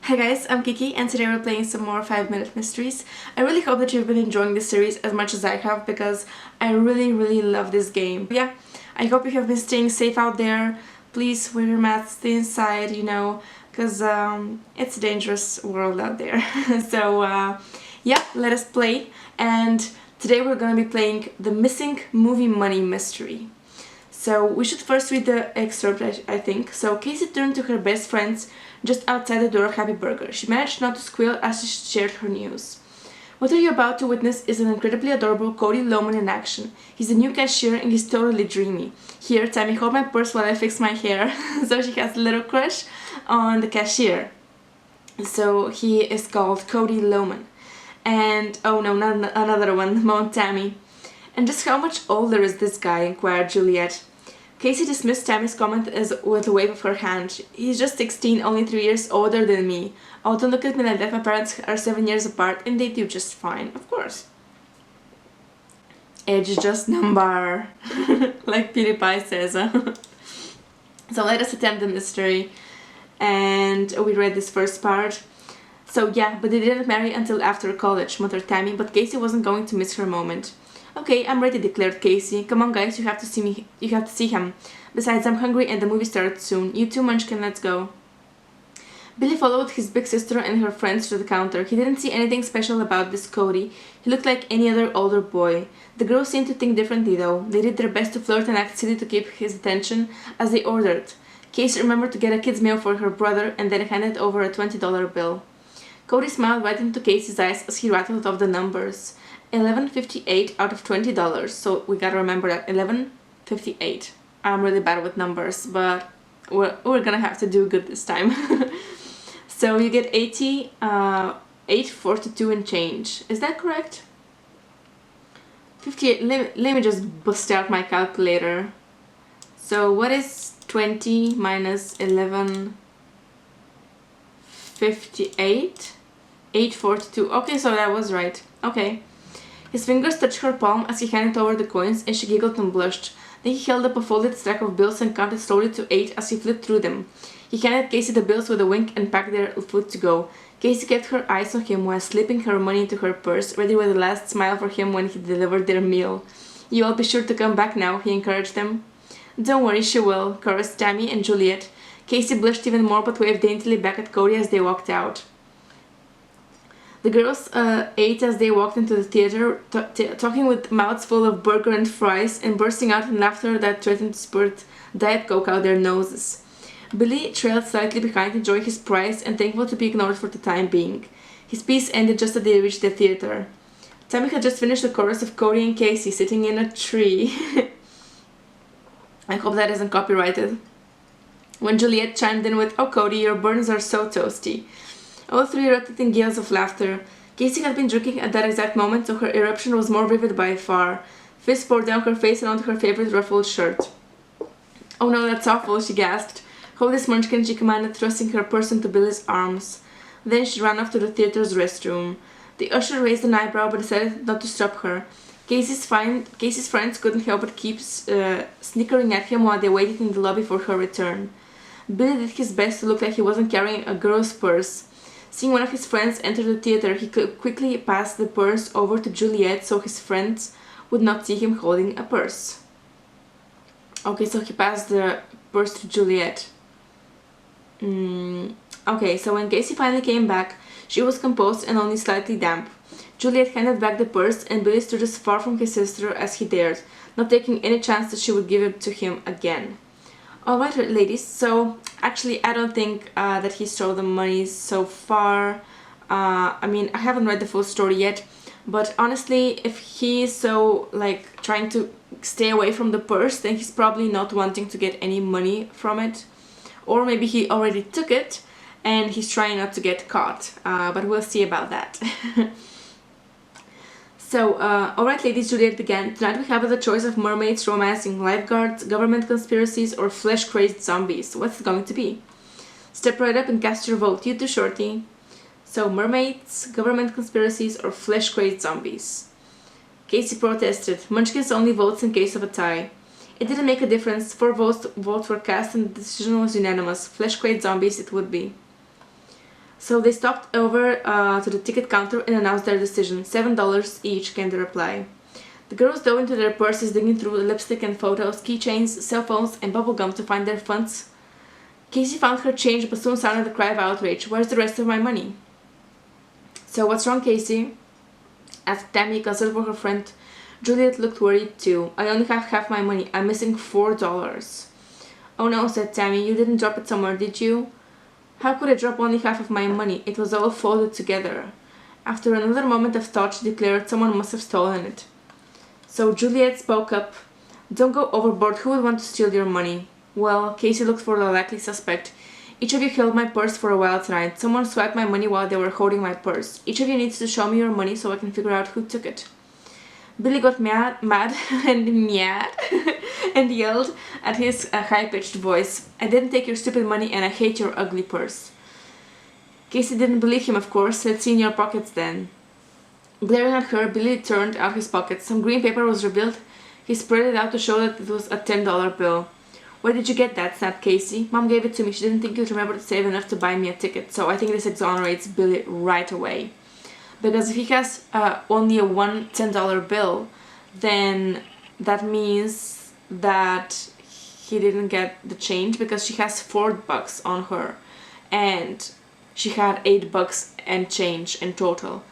Hi guys, I'm Kiki and today we're playing some more 5-minute mysteries. I really hope that you've been enjoying this series as much as I have because I really love this game. Yeah, I hope you have been staying safe out there. Please wear your mask, stay inside, because it's a dangerous world out there. So yeah, let us play. And today we're gonna be playing the missing movie money mystery. So we should first read the excerpt, I think. So Casey turned to her best friends just outside the door of Happy Burger. She managed not to squeal as she shared her news. What are you about to witness is an incredibly adorable Cody Lohman in action. He's a new cashier and he's totally dreamy. Here, Tammy, hold my purse while I fix my hair. So she has a little crush on the cashier. So he is called Cody Lohman. And, oh no, not another one, Mount Tammy. And just how much older is this guy? Inquired Juliet. Casey dismissed Tammy's comment with a wave of her hand. He's just 16, only 3 years older than me. Oh, don't look at me like that. My parents are 7 years apart and they do just fine. Of course. Age is just number. Like PewDiePie says. So let us attempt the mystery. And we read this first part. So yeah, but they didn't marry until after college, muttered Tammy, but Casey wasn't going to miss her moment. Okay, I'm ready, declared Casey. Come on guys, you have to see him. Besides, I'm hungry and the movie starts soon. You too, Munchkin, let's go. Billy followed his big sister and her friends to the counter. He didn't see anything special about this Cody. He looked like any other older boy. The girls seemed to think differently though. They did their best to flirt and act silly to keep his attention as they ordered. Casey remembered to get a kid's meal for her brother and then handed over a $20 bill. Cody smiled right into Casey's eyes as he rattled off the numbers. $11.58 out of $20, so we gotta remember that. $11.58. I'm really bad with numbers, but we're gonna have to do good this time. So you get 8.42 and change. Is that correct? 58. Let me just bust out my calculator. So what is 20 minus 11.58? 8.42. Okay, so that was right. Okay. His fingers touched her palm as he handed over the coins and she giggled and blushed. Then he held up a folded stack of bills and counted slowly to 8 as he flipped through them. He handed Casey the bills with a wink and packed their food to go. Casey kept her eyes on him while slipping her money into her purse, ready with a last smile for him when he delivered their meal. You all be sure to come back now, he encouraged them. Don't worry, she will, chorused Tammy and Juliet. Casey blushed even more but waved daintily back at Cody as they walked out. The girls ate as they walked into the theater, talking with mouths full of burger and fries and bursting out in laughter that threatened to spurt Diet Coke out their noses. Billy trailed slightly behind, enjoying his prize and thankful to be ignored for the time being. His piece ended just as they reached the theater. Tammy had just finished the chorus of Cody and Casey sitting in a tree. I hope that isn't copyrighted. When Juliet chimed in with, "Oh Cody, your burns are so toasty." All three erupted in gales of laughter. Casey had been drinking at that exact moment, so her eruption was more vivid by far. Fizz poured down her face and onto her favorite ruffled shirt. "Oh no, that's awful," she gasped. "Hold this, Munchkin," she commanded, thrusting her purse into Billy's arms. Then she ran off to the theater's restroom. The usher raised an eyebrow but decided not to stop her. Casey's friends couldn't help but keep snickering at him while they waited in the lobby for her return. Billy did his best to look like he wasn't carrying a girl's purse. Seeing one of his friends enter the theater, he quickly passed the purse over to Juliet so his friends would not see him holding a purse. Okay, so he passed the purse to Juliet. Okay, so when Casey finally came back, she was composed and only slightly damp. Juliet handed back the purse and Billy stood as far from his sister as he dared, not taking any chance that she would give it to him again. Alright ladies, so actually I don't think that he stole the money so far. I mean, I haven't read the full story yet, but honestly, if he is so like trying to stay away from the purse, then he's probably not wanting to get any money from it. Or maybe he already took it and he's trying not to get caught, but we'll see about that. So, alright ladies, Juliet began. Tonight we have the choice of mermaids, romancing lifeguards, government conspiracies, or flesh-crazed zombies. What's it going to be? Step right up and cast your vote. You too, shorty. So, mermaids, government conspiracies, or flesh-crazed zombies. Casey protested. Munchkin's only votes in case of a tie. It didn't make a difference. 4 votes were cast and the decision was unanimous. Flesh-crazed zombies it would be. So they stopped over to the ticket counter and announced their decision. $7 each, came the reply. The girls dove into their purses, digging through lipstick and photos, keychains, cell phones, and bubblegum to find their funds. Casey found her change but soon sounded a cry of outrage. Where's the rest of my money? So what's wrong, Casey? Asked Tammy, concerned for her friend. Juliet looked worried too. I only have half my money. I'm missing $4. Oh no, said Tammy. You didn't drop it somewhere, did you? How could I drop only half of my money? It was all folded together. After another moment of thought, she declared someone must have stolen it. So Juliet spoke up. Don't go overboard. Who would want to steal your money? Well, Casey looked for the likely suspect. Each of you held my purse for a while tonight. Someone swiped my money while they were holding my purse. Each of you needs to show me your money so I can figure out who took it. Billy got mad and mad and yelled at his high-pitched voice. I didn't take your stupid money and I hate your ugly purse. Casey didn't believe him, of course. Let's see in your pockets then. Glaring at her, Billy turned out his pockets. Some green paper was revealed. He spread it out to show that it was a $10 bill. Where did you get that? Snapped Casey. Mom gave it to me. She didn't think you'd remember to save enough to buy me a ticket, so I think this exonerates Billy right away. Because if he has only a one $10 bill, then that means that he didn't get the change because she has $4 on her and she had $8 and change in total.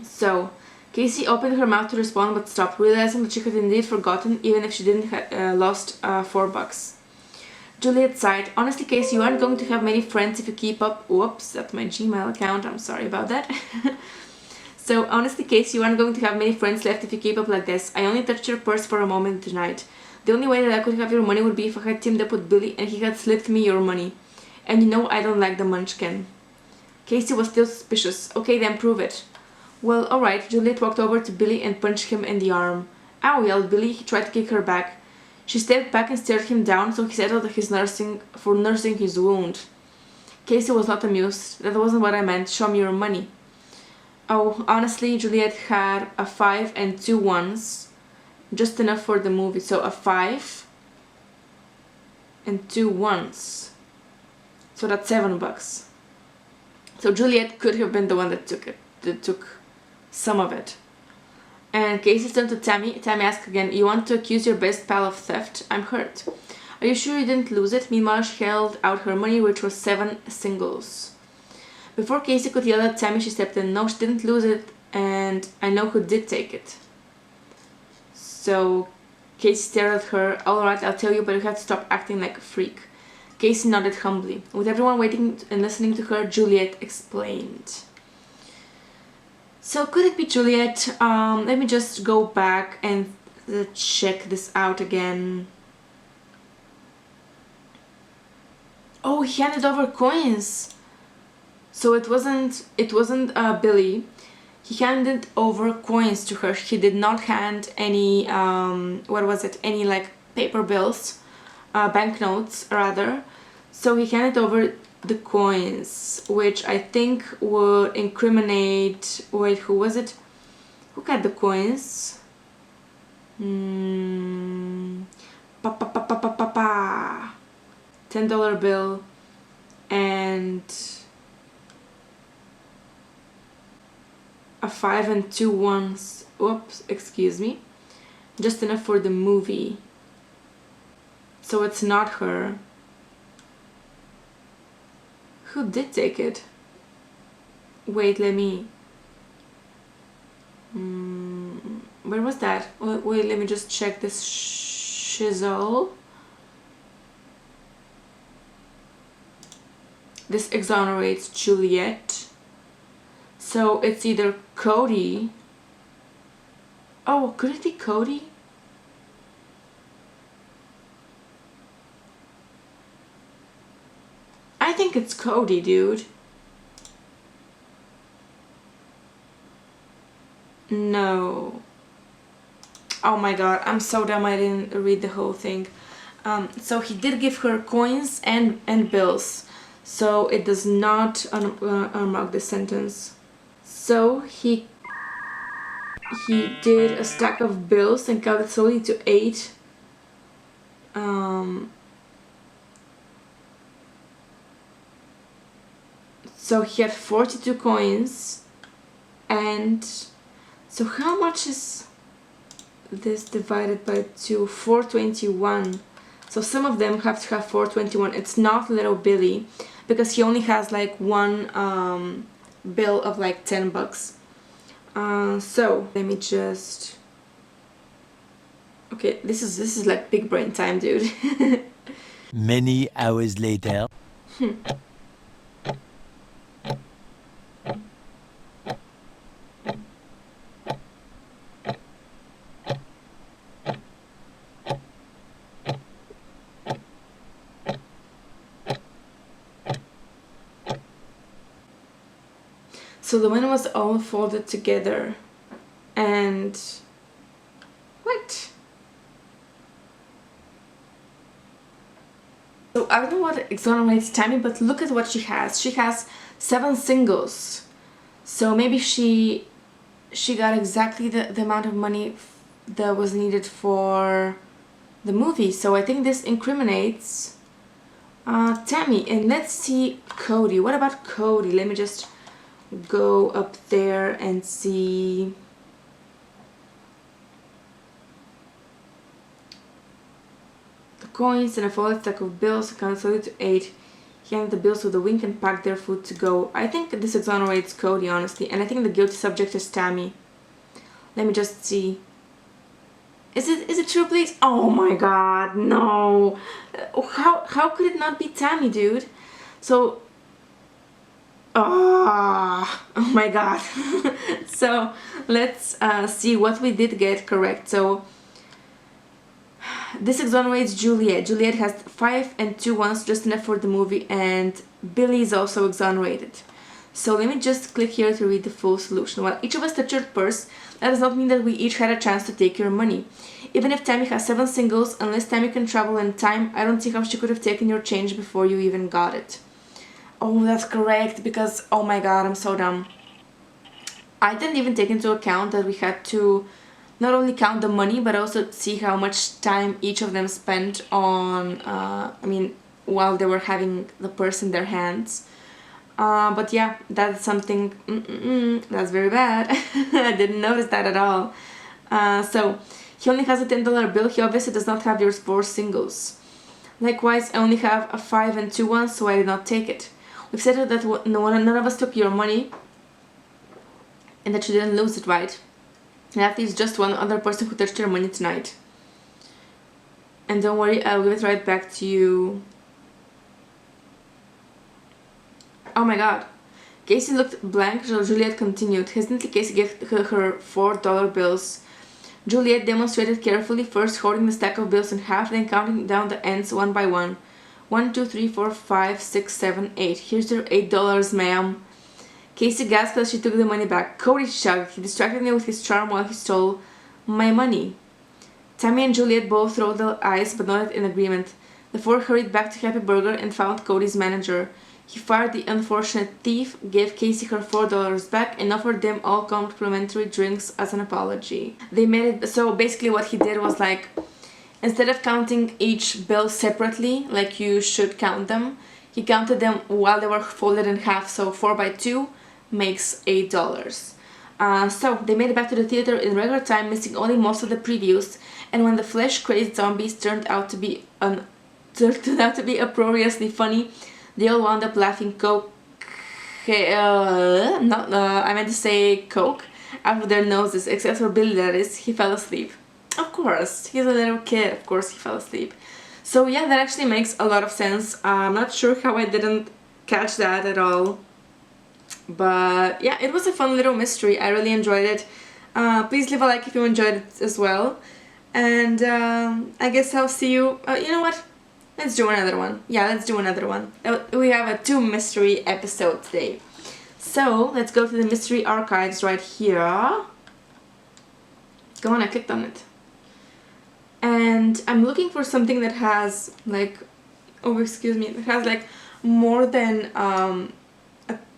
So Casey opened her mouth to respond but stopped, realizing that she had indeed forgotten even if she didn't lost $4. Juliet sighed. Honestly, Casey, you aren't going to have many friends if you keep up. Whoops, that's my Gmail account. I'm sorry about that. So, honestly, Casey, you aren't going to have many friends left if you keep up like this. I only touched your purse for a moment tonight. The only way that I could have your money would be if I had teamed up with Billy and he had slipped me your money. And you know I don't like the munchkin. Casey was still suspicious. Okay, then prove it. Well, alright. Juliet walked over to Billy and punched him in the arm. Ow, yelled Billy. He tried to kick her back. She stepped back and stared him down, so he settled his nursing his wound. Casey was not amused. That wasn't what I meant. Show me your money. Oh, honestly, Juliet had a 5 and 2 ones. Just enough for the movie. So a 5 and 2 ones. So that's $7. So Juliet could have been the one that took it. That took some of it. And Casey turned to Tammy. Tammy asked again, you want to accuse your best pal of theft? I'm hurt. Are you sure you didn't lose it? Meanwhile, she held out her money, which was 7 singles. Before Casey could yell at Tammy, she stepped in. No, she didn't lose it, and I know who did take it. So Casey stared at her. Alright, I'll tell you, but you have to stop acting like a freak. Casey nodded humbly. With everyone waiting and listening to her, Juliet explained. So could it be Juliet? Let me just go back and check this out again. Oh, he handed over coins. So it wasn't Billy. He handed over coins to her. He did not hand any any like paper bills, banknotes rather. So he handed over the coins, which I think would incriminate. Wait, who was it? Who got the coins? $10 bill and a 5 and 2 ones. Oops, excuse me. Just enough for the movie. So it's not her. Who did take it? Wait, let me... where was that? Wait, let me just check this shizzle. This exonerates Juliet. So it's either Cody. Oh, could it be Cody? I think it's Cody, dude. No. Oh my god, I'm so dumb I didn't read the whole thing. So he did give her coins and bills. So it does not unmark the sentence. So he did a stack of bills and counted slowly to 8. So he had 42 coins. And so how much is this divided by 2? 421. So some of them have to have 421. It's not little Billy because he only has like one bill of like 10 bucks. So let me just... Okay, this is like big brain time, dude. Many hours later. So the money was all folded together, and what? So I don't know what exonerates Tammy, but look at what she has. She has 7 singles. So maybe she got exactly the amount of money that was needed for the movie. So I think this incriminates Tammy. And let's see Cody. What about Cody? Let me just go up there and see. The coins and a folded stack of bills counted to 8. He handed the bills with a wink and packed their food to go. I think this exonerates Cody, honestly, and I think the guilty subject is Tammy. Let me just see. Is it true, please? Oh my god, no. How could it not be Tammy, dude? So oh my god. So let's see what we did get correct. So this exonerates Juliet. Juliet has 5 and 2 ones, just enough for the movie, and Billy is also exonerated. So let me just click here to read the full solution. While each of us touched your purse, that does not mean that we each had a chance to take your money. Even if Tammy has 7 singles, unless Tammy can travel in time, I don't see how she could have taken your change before you even got it. Oh, that's correct, because, oh my god, I'm so dumb. I didn't even take into account that we had to not only count the money, but also see how much time each of them spent on, while they were having the purse in their hands. But yeah, that's something, that's very bad. I didn't notice that at all. So, he only has a $10 bill. He obviously does not have your 4 singles. Likewise, I only have a 5 and 2 ones, so I did not take it. We've said that none of us took your money, and that you didn't lose it, right? And that leaves just one other person who touched your money tonight. And don't worry, I'll give it right back to you. Oh my god. Casey looked blank, so Juliet continued. Hesitantly, Casey gave her $4 bills. Juliet demonstrated carefully, first holding the stack of bills in half, then counting down the ends one by one. 1, 2, 3, 4, 5, 6, 7, 8. Here's your $8, ma'am. Casey gasped as she took the money back. Cody shouted. He distracted me with his charm while he stole my money. Tammy and Juliet both rolled their eyes but nodded in agreement. The 4 hurried back to Happy Burger and found Cody's manager. He fired the unfortunate thief, gave Casey her $4 back, and offered them all complimentary drinks as an apology. They made it so basically what he did was like, instead of counting each bill separately, like you should count them, he counted them while they were folded in half, so 4 by 2 makes $8. So they made it back to the theater in regular time, missing only most of the previews, and when the flesh-crazed zombies turned out to be uproariously funny, they all wound up laughing I meant to say coke out of their noses, except for Billy, that is. He fell asleep. Of course, he's a little kid, of course he fell asleep. So yeah, that actually makes a lot of sense. I'm not sure how I didn't catch that at all. But yeah, it was a fun little mystery. I really enjoyed it. Please leave a like if you enjoyed it as well. And I guess I'll see you. You know what? Let's do another one. Yeah, let's do another one. We have a 2 mystery episode today. So let's go to the mystery archives right here. Go on, I clicked on it. And I'm looking for something that has like, oh excuse me, that has like more than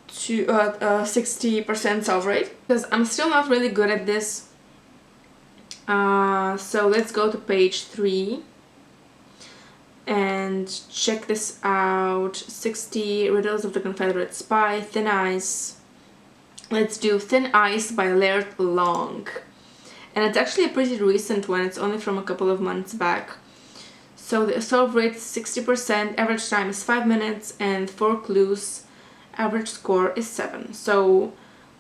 60% solve rate, because I'm still not really good at this. So let's go to page 3, And check this out. 60 Riddles of the Confederate Spy, Thin Ice. Let's do Thin Ice by Laird Long. And it's actually a pretty recent one. It's only from a couple of months back. So the solve rate is 60%, average time is 5 minutes, and 4 clues. Average score is 7. So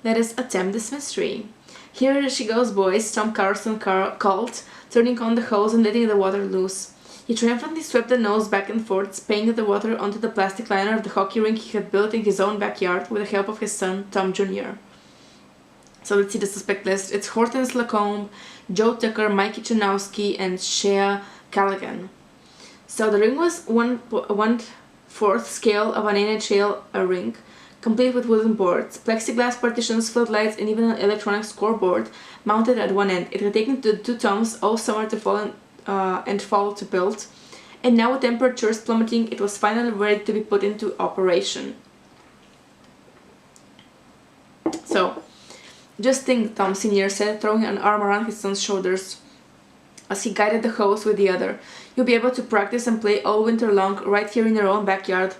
let us attempt this mystery. Here she goes, boys, Tom Carson called, turning on the hose and letting the water loose. He triumphantly swept the nose back and forth, spraying the water onto the plastic liner of the hockey rink he had built in his own backyard with the help of his son, Tom Jr. So let's see the suspect list. It's Hortense Lacombe, Joe Tucker, Mikey Chanowski, and Shea Callaghan. So the ring was 1/4 scale of an NHL rink, complete with wooden boards, plexiglass partitions, floodlights, and even an electronic scoreboard mounted at one end. It had taken 2 Toms all summer to fall to build, and now with temperatures plummeting, it was finally ready to be put into operation. So, just think, Tom Sr. said, throwing an arm around his son's shoulders as he guided the hose with the other. You'll be able to practice and play all winter long right here in your own backyard,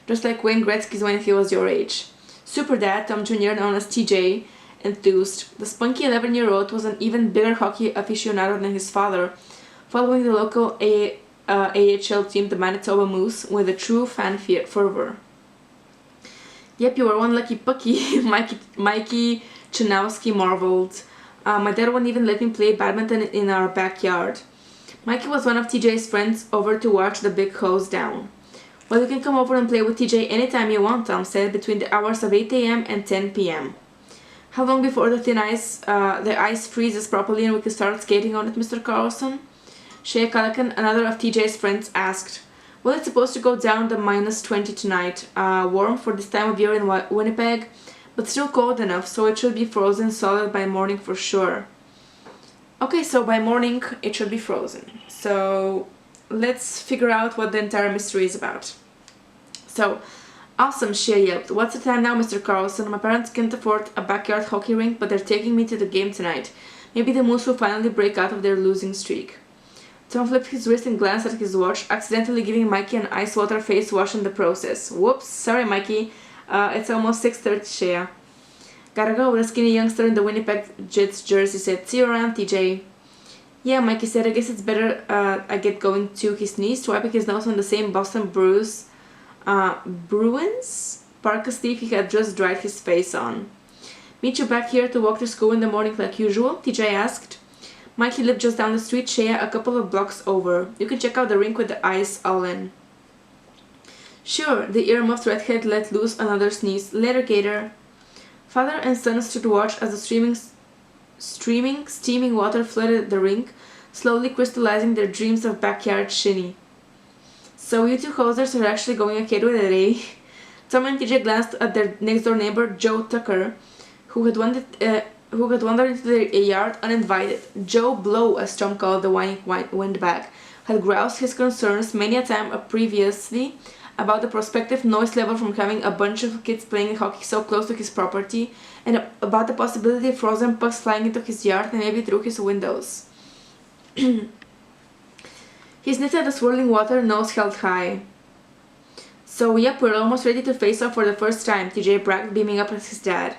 just like Wayne Gretzky's when he was your age. Super Dad, Tom Jr., known as TJ, enthused. The spunky 11-year-old was an even bigger hockey aficionado than his father, following the local AHL team, the Manitoba Moose, with a true fan fervor. Yep, you were one lucky pucky, Mikey Chanowski marveled. My dad wouldn't even let me play badminton in our backyard. Mikey was one of TJ's friends over to watch the big hose down. Well, you can come over and play with TJ anytime you want, Tom said, between the hours of 8 a.m. and 10 p.m. How long before the ice freezes properly and we can start skating on it, Mr. Carlson? Shea Callaghan, another of TJ's friends, asked. Well, it's supposed to go down to -20 tonight. Warm for this time of year in Winnipeg, but still cold enough, so it should be frozen solid by morning for sure. Okay, so by morning it should be frozen. So let's figure out what the entire mystery is about. So, awesome, Shea yelped. What's the time now, Mr. Carlson? My parents can't afford a backyard hockey rink, but they're taking me to the game tonight. Maybe the Moose will finally break out of their losing streak. Tom flipped his wrist and glanced at his watch, accidentally giving Mikey an ice water face wash in the process. Whoops, sorry Mikey. It's almost 6:30, Shea. Gotta go, the skinny youngster in the Winnipeg Jets jersey said. See you around, TJ. Yeah, Mikey said, I guess it's better I get going too. He sneezed, wiping his nose on the same Boston Bruins parka sleeve he had just dried his face on. Meet you back here to walk to school in the morning like usual? TJ asked. Mikey lived just down the street, Shea a couple of blocks over. You can check out the rink with the ice all in. Sure, the ear-muffed redhead let loose another sneeze. Later, Gator. Father and son stood to watch as the steaming water flooded the rink, slowly crystallizing their dreams of backyard shinny. So you two hosers are actually going ahead with it, eh? Tom and TJ glanced at their next-door neighbor, Joe Tucker, who had wandered into their yard uninvited. Joe Blow, as Tom called the whining windbag, had groused his concerns many a time previously about the prospective noise level from having a bunch of kids playing hockey so close to his property, and about the possibility of frozen pucks flying into his yard and maybe through his windows. He sniffed at the swirling water, nose held high. So yep, we're almost ready to face off for the first time, TJ bragged, beaming up at his dad.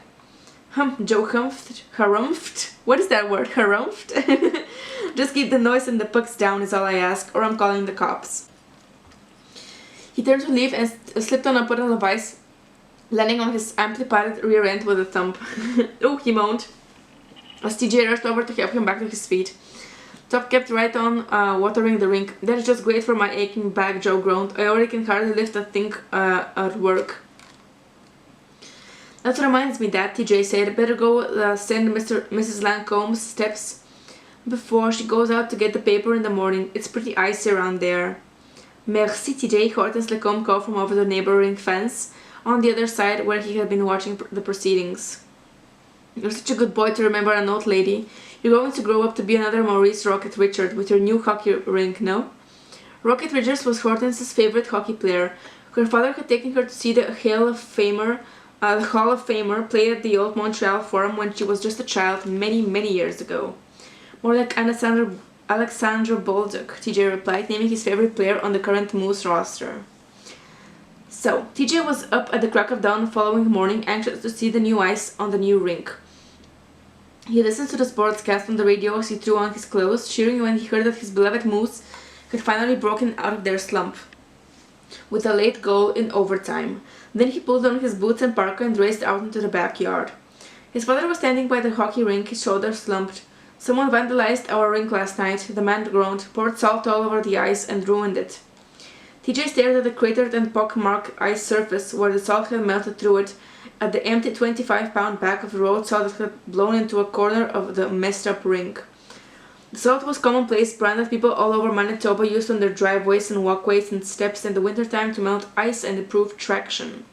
Joe harumphed? What is that word? Harumphed? Just keep the noise and the pucks down is all I ask, or I'm calling the cops. He turned to leave and slipped on a puddle of ice, landing on his amply padded rear end with a thump. Oh, he moaned, as TJ rushed over to help him back to his feet. Top kept right on watering the rink. That's just great for my aching back, Joe groaned. I already can hardly lift a thing at work. That reminds me, Dad, TJ said. Better go send Mrs. Lancombe's steps before she goes out to get the paper in the morning. It's pretty icy around there. Merci, TJ, Hortense Lacombe called from over the neighboring fence, on the other side where he had been watching the proceedings. You're such a good boy to remember a note, lady. You're going to grow up to be another Maurice Rocket Richard with your new hockey rink, no? Rocket Richards was Hortense's favorite hockey player. Her father had taken her to see the Hall of Famer played at the old Montreal Forum when she was just a child many, many years ago. More like Alexander Bolduc, TJ replied, naming his favorite player on the current Moose roster. So, TJ was up at the crack of dawn the following morning, anxious to see the new ice on the new rink. He listened to the sportscast on the radio as he threw on his clothes, cheering when he heard that his beloved Moose had finally broken out of their slump with a late goal in overtime. Then he pulled on his boots and parka and raced out into the backyard. His father was standing by the hockey rink, his shoulders slumped. "Someone vandalized our rink last night," the man groaned, "poured salt all over the ice and ruined it." TJ stared at the cratered and pock-marked ice surface where the salt had melted through it, at the empty 25-pound bag of road salt that had blown into a corner of the messed-up rink. The salt was commonplace brand that people all over Manitoba used on their driveways and walkways and steps in the wintertime to melt ice and improve traction.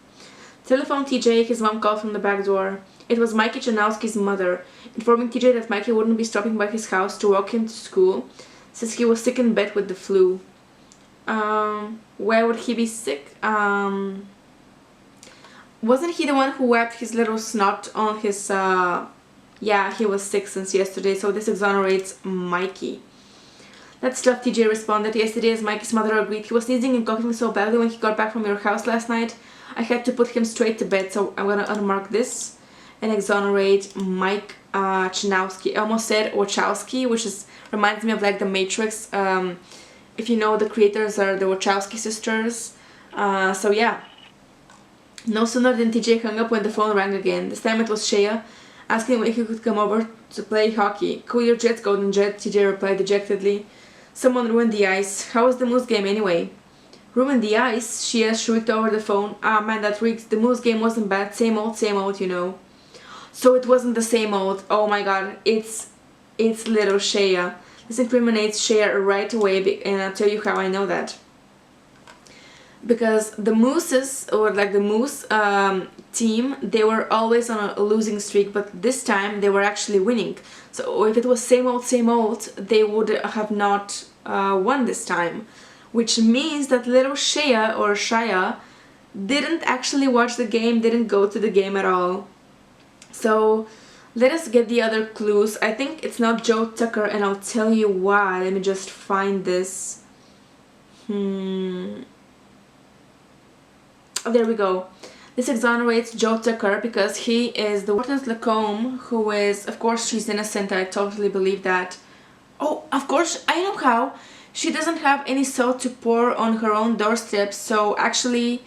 "Telephone TJ," his mom called from the back door. It was Mikey Janowski's mother, informing TJ that Mikey wouldn't be stopping by his house to walk him to school, since he was sick in bed with the flu. Why would he be sick? Wasn't he the one who wiped his little snot on his, Yeah, he was sick since yesterday, so this exonerates Mikey. "That's tough," TJ responded. "Yesterday, as Mikey's mother agreed, he was sneezing and coughing so badly when he got back from your house last night. I had to put him straight to bed, so I'm gonna unmark this and exonerate Mike Chanowski." I almost said Wachowski, which reminds me of like the Matrix. If you know, the creators are the Wachowski sisters. So yeah. No sooner than TJ hung up when the phone rang again. This time it was Shea, asking if he could come over to play hockey. "Cool your jets, Golden Jet," TJ replied dejectedly. "Someone ruined the ice. How was the Moose game anyway?" "Ruined the ice?" Shea shrieked over the phone. "Ah man, that reeks. The Moose game wasn't bad. Same old, you know." So it wasn't the same old. Oh my god, it's little Shea. This incriminates Shea right away, and I'll tell you how I know that. Because the Mooses, or like the Moose team, they were always on a losing streak, but this time they were actually winning. So if it was same old, they would have not won this time. Which means that little Shea, or Shia, didn't actually watch the game, didn't go to the game at all. So let us get the other clues. I think it's not Joe Tucker, and I'll tell you why. Let me just find this. Oh, there we go. This exonerates Joe Tucker because he is the Hortense Lacombe, who is, of course, she's innocent. I totally believe that. Oh, of course, I know how. She doesn't have any salt to pour on her own doorstep, so actually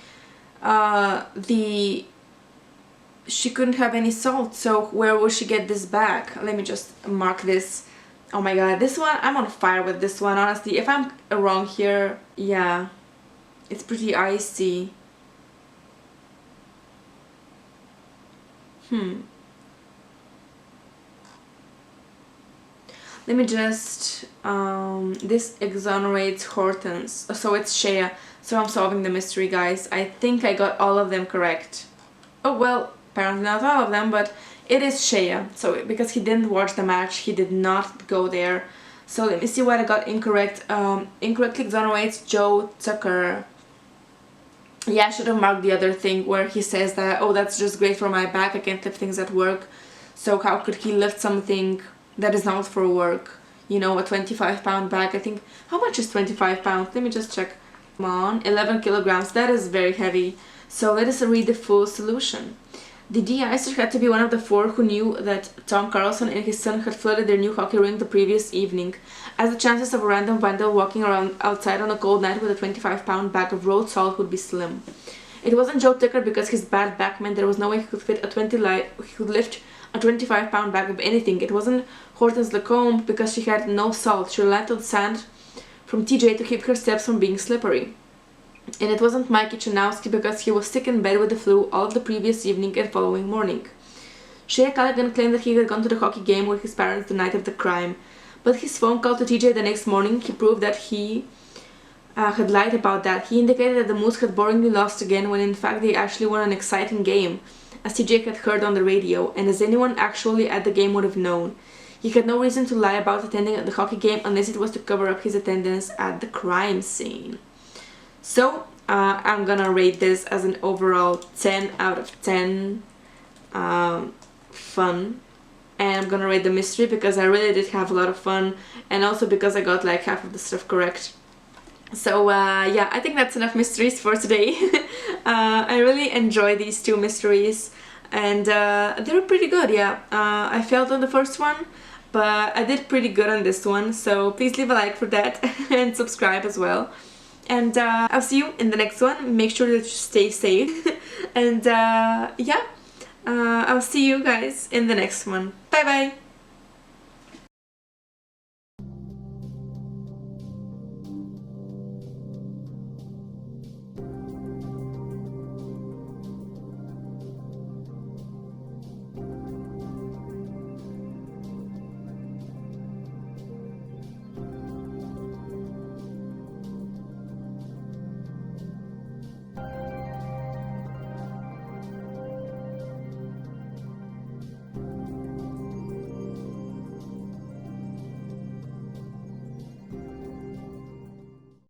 she couldn't have any salt, so where will she get this back? Let me just mark this. Oh my god, this one, I'm on fire with this one, honestly. If I'm wrong here, yeah, it's pretty icy. Let me just, this exonerates Hortense, so it's Shea, so I'm solving the mystery, guys. I think I got all of them correct. Oh, well, apparently not all of them, but it is Shea, so because he didn't watch the match, he did not go there. So let me see what I got incorrect. Incorrectly exonerates Joe Tucker. Yeah, I should have marked the other thing where he says that, "Oh, that's just great for my back, I can't lift things at work." So how could he lift something that is not for work? You know, a 25-pound bag. I think, how much is 25 pounds? Let me just check. Come on, 11 kilograms. That is very heavy. So let us read the full solution. The de-icer had to be one of the four who knew that Tom Carlson and his son had flooded their new hockey rink the previous evening, as the chances of a random vandal walking around outside on a cold night with a 25-pound bag of road salt would be slim. It wasn't Joe Tucker because his bad back meant there was no way he could fit he could lift a 25-pound bag of anything. It wasn't Hortense Lacombe because she had no salt. She relied on sand from TJ to keep her steps from being slippery. And it wasn't Mikey Chanowski because he was sick in bed with the flu all of the previous evening and following morning. Shea Callaghan claimed that he had gone to the hockey game with his parents the night of the crime, but his phone call to TJ the next morning, he proved that he had lied about that. He indicated that the Moose had boringly lost again when in fact they actually won an exciting game, as TJ had heard on the radio, and as anyone actually at the game would have known. He had no reason to lie about attending the hockey game unless it was to cover up his attendance at the crime scene. So, I'm gonna rate this as an overall 10 out of 10 fun and I'm gonna rate the mystery because I really did have a lot of fun, and also because I got like half of the stuff correct. So yeah, I think that's enough mysteries for today. I really enjoy these 2 mysteries, and they're pretty good, yeah. I failed on the first one, but I did pretty good on this one, so please leave a like for that and subscribe as well. And I'll see you in the next one. Make sure that you stay safe. And yeah, I'll see you guys in the next one. Bye bye!